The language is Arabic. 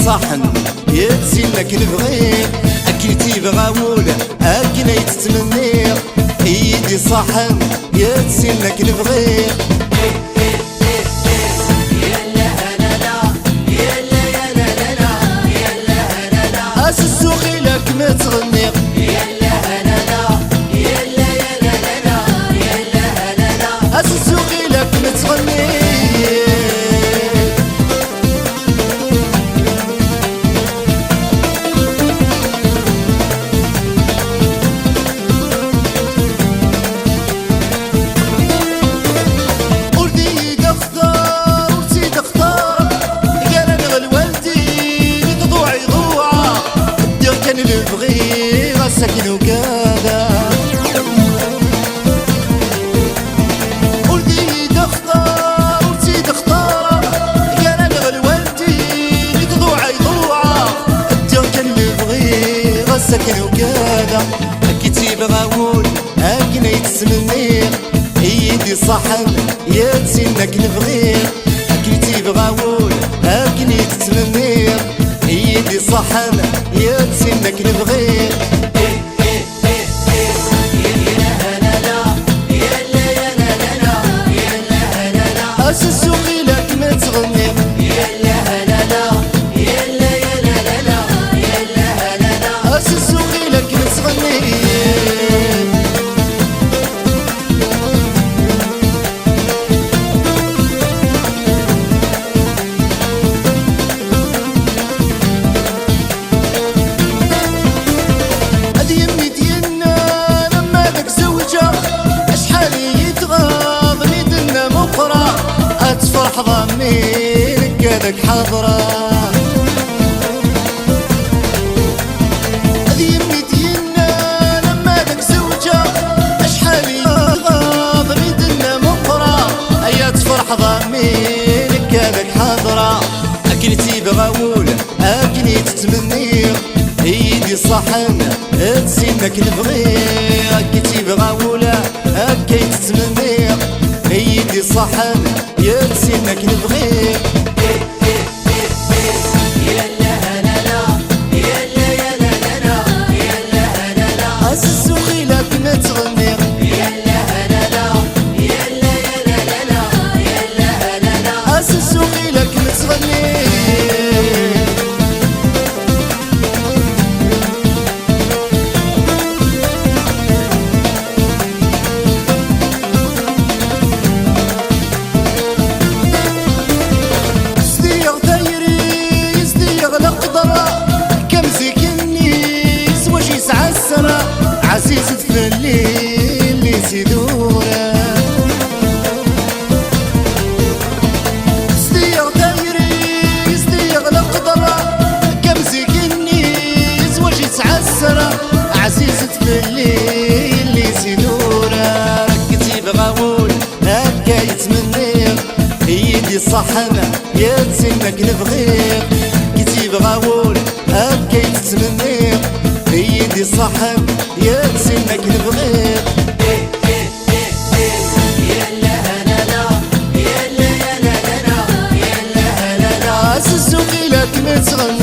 صاحن يتسنك نبغيك أكلتي بغاولة أكنا يتتمنيك ايدي صاحن يتسنك نبغيك السوقي لك ما تغنيق يلا هلالا يلا يلا لا يلا هلالا السوقي لك ما تغنيق ولدي دختار ولدي دختار قال انا غلوالدي لضوعي ضوعه كان البغي غسكن وكذا ولدي دختار ولدي دختار قال انا غلوالدي لضوعي ضوعه كان البغي غسكن وكذا كيتي بغاول هاكنا يتسمنيق ايدي صحن يتسنك نبغيك كيتي بغاول هاكنا يتسمنيق ايدي صحن يتسنك نبغيك السوقي لك ما تغنيق يلا هلالا يلا يلا لا يلا هلالا السوقي لك ما تغنيق تفرح ضميرك كذاك حضرة هذي يمي دينا لما ذاك زوجة أشحال يغاض ميدنا مقرة أيا تفرح ضميرك كذاك حضرة أكلتي بغاول أكلي تتمنيق ايدي صحن تسنك نبغيك أكلتي بغاولة أكي تتمنيق ايدي صحن يتسنك نبغيك يلا هلالا يلا يلا لا يلا هلالا السوقي لك ما تغنيق يلا هلالا يلا يلا لا يلا هلالا السوقي لك ما تغنيق عزيزة في الليل اللي سيدورة صديق دايري صديق القدرة كم زيكني زواجي تعسرة عزيزة في الليل اللي سيدورة ركتي بغاول هكا يتمنيق ايدي صحنة يتسنك نبغيك كتي بغاول هكا يتمنيق ايدي صحن يتسنك نبغيك يلا هلالا يلا يلا لا يلا هلالا السوقي لك ما تغني